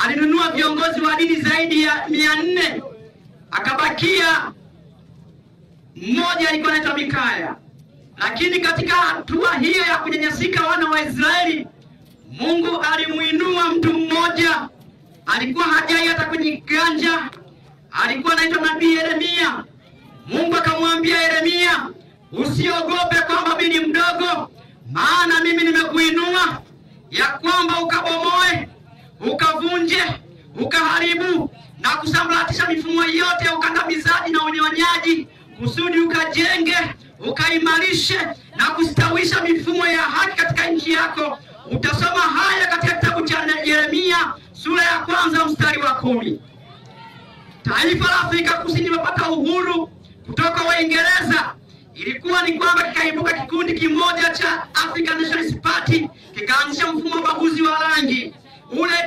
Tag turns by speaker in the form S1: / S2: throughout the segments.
S1: alinunua viongozi wa dini zaidi ya 400, akabakia mmoja alikuwa anaitwa Mikaya. Lakini katika hatua hiyo ya kunyanyasika wana wa Israeli, Mungu alimuinua mtu mmoja, alikuwa hajai hata kwenye ganja, alikuwa anaitwa nabii Yeremia. Mungu akamwambia Yeremia, usiogope kwamba mimi ni mdogo, maana mimi nimekuinua ya kwamba ukabomoe, ukavunje, ukaharibu na kusambaratisha mifumo yote ya ukandamizaji na unyonyaji, kusudi ukajenge, ukaimarishe na kustawisha mifumo ya haki katika nchi yako. Utasoma haya katika kitabu cha Yeremia sura ya 1 mstari wa 10. Taifa la Afrika Kusini limepata uhuru kutoka Waingereza. Ilikuwa ni kwamba kikaibuka kikundi kimoja cha African Nationalist Party, kikaanzisha mfumo wa ubaguzi wa rangi.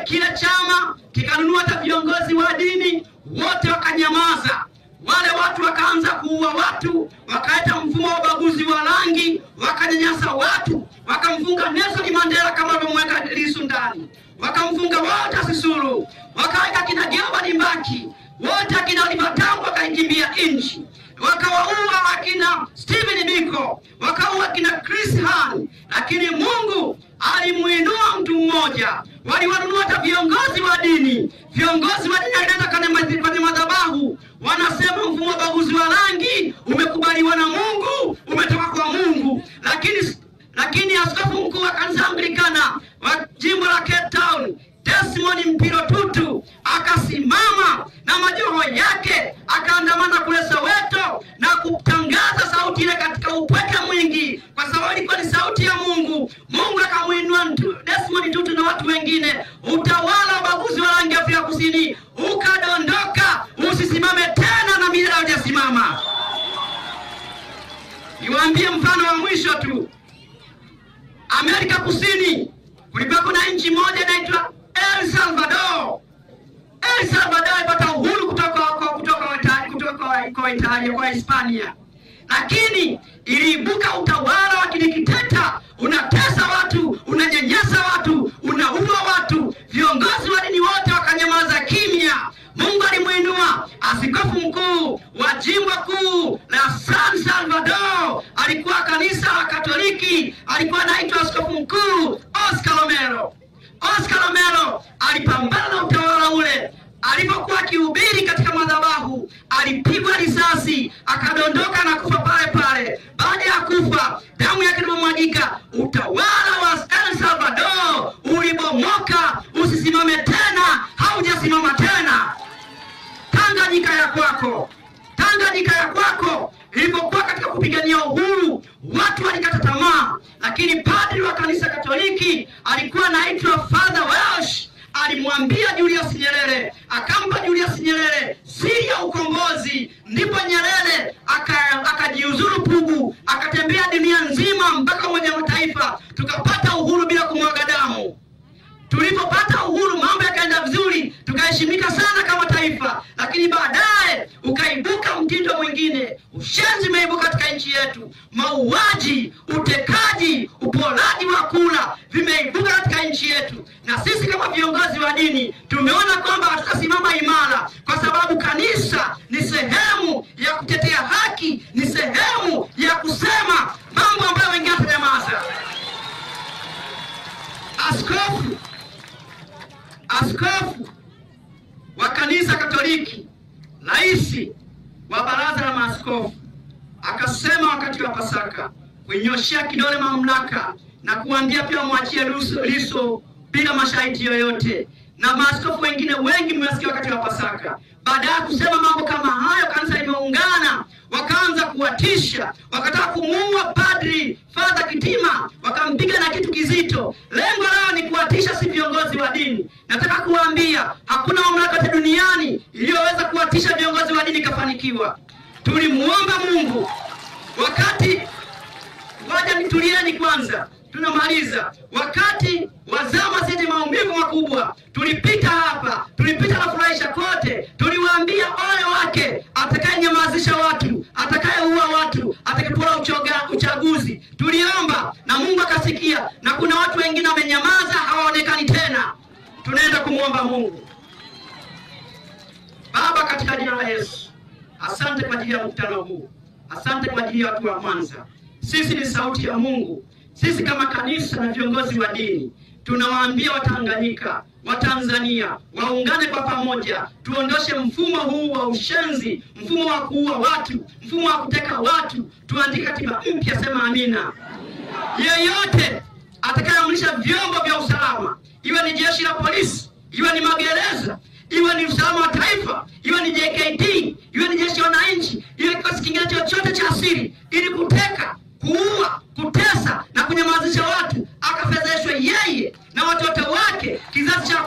S1: Kile chama kikanunua hata viongozi wa dini, wote wakanyamaza. Wale watu wakaanza kuua watu, wakaita mfumo wa ubaguzi wa rangi, wakanyanyasa watu, wakamfunga Nelson Mandela kama wamemweka Lissu ndani, wakamfunga Walter Sisulu, wakaweka kina Gilbert Mbaki, wote akina Oliver Tambo wakaikimbia nchi, wakawaua akina Stephen Biko, wakaua akina Chris Hani. Lakini Mungu alimuinua mtu mmoja. Waliwanunua hata viongozi wa dini. Viongozi wa dini walileta kwenye madhabahu, wanasema mfumo wa ubaguzi wa rangi umekubaliwa na Mungu, umetoka kwa Mungu. Lakini askofu mkuu wa kanisa Anglikana wa jimbo la Cape Town, Desmond Mpilo Tutu, akasimama na majoho yake, akaandamana kule Soweto na kutangaza sauti ile katika upweke mwingi, kwa sababu ilikuwa ni sauti ya Mungu. Mungu akamuinua Desmond Tutu na watu wengine. Utawala wa ubaguzi wa rangi Afrika Kusini ukadondoka, usisimame tena na milele hujasimama. Niwaambie mfano wa mwisho tu. Amerika Kusini kulikuwa kuna nchi moja inaitwa El Salvador. El Salvador ilipata uhuru kutoka Italia, kwa Hispania. Lakini iliibuka utawala wa kidikteta, unatesa watu, unanyanyasa watu, unaua watu. Viongozi wa dini wote wakanyamaza kimya. Mungu alimuinua askofu mkuu wa jimbo kuu la San Salvador, alikuwa kanisa la Katoliki, alikuwa anaitwa askofu mkuu Oscar Romero. Oscar Romero alipambana na utawala ule. Alipokuwa akihubiri katika madhabahu, alipigwa risasi, akadondoka na kufa pale pale. Baada ya kufa, damu yake ilimwagika. Utawala wa El Salvador ulibomoka, usisimame tena, haujasimama tena. Tanganyika ya kwako, Tanganyika ya kwako ilipokuwa katika kupigania uhuru, watu walikata tamaa. Lakini padri wa kanisa Katoliki alikuwa anaitwa Father Welsh, alimwambia Julius Nyerere, akampa Julius Nyerere siri ya ukombozi. Ndipo Nyerere akajiuzuru Pugu, akatembea dunia nzima mpaka Umoja wa Mataifa, tukapata uhuru bila kumwaga damu. Tulipopata uhuru mambo yakaenda vizuri, tukaheshimika sana kama taifa. Lakini baadaye ukaibuka mtindo mwingine. Ushenzi umeibuka katika nchi yetu. Mauaji, utekaji, uporaji wa kula vimeibuka katika nchi yetu. Na sisi kama viongozi wa dini tumeona kwamba tutasimama imara, kwa sababu kanisa ni sehemu ya kutetea haki, ni sehemu ya kusema mambo ambayo wengine watanyamaza. Askofu wa kanisa Katoliki, rais wa baraza la maaskofu, akasema wakati wa Pasaka kunyoshia kidole mamlaka na kuambia pia mwachie Lissu bila mashahidi yoyote. Na maaskofu wengine wengi mmesikia wakati wa Pasaka. Baada ya kusema mambo kama hayo, kanisa limeungana, wakaanza kuwatisha, wakataka kumuua padri Father Kitima, wakampiga na kitu kizito. Lengo lao ni kuwatisha, si viongozi wa dini. Nataka kuambia hakuna mamlaka duniani iliyoweza kuwatisha viongozi wa dini kafanikiwa. Tulimuomba Mungu wakati, waja nitulieni kwanza, tunamaliza. Wakati wazama zenye maumivu makubwa, tulipita hapa, tulipita na furahisha kote. Tuliwaambia ole wake atakayenyamazisha watu, atakayeua watu, atakayepora uchaguzi. Tuliomba na Mungu akasikia, na kuna watu wengine wamenyamaza, hawaonekani tena. Tunaenda kumuomba Mungu. Baba, katika jina la Yesu, asante kwa ajili ya mkutano huu. Asante kwa ajili ya watu wa Mwanza. Sisi ni sauti ya Mungu. Sisi kama kanisa na viongozi wa dini tunawaambia Watanganyika, Watanzania waungane kwa pamoja, tuondoshe mfumo huu wa ushenzi, mfumo wa kuua watu, mfumo wa kuteka watu, tuandike katiba mpya. Sema amina. Yeyote atakayeamrisha vyombo vya usalama, iwe ni jeshi la polisi, iwe ni magereza, iwe ni usalama wa taifa, iwe ni JKT, iwe ni jeshi la wananchi, iwe kikosi kingine chochote cha asili, ili kuteka, kuua, kutesa na kunyamazisha watu, akafedheshwe yeye na watoto wake, kizazi cha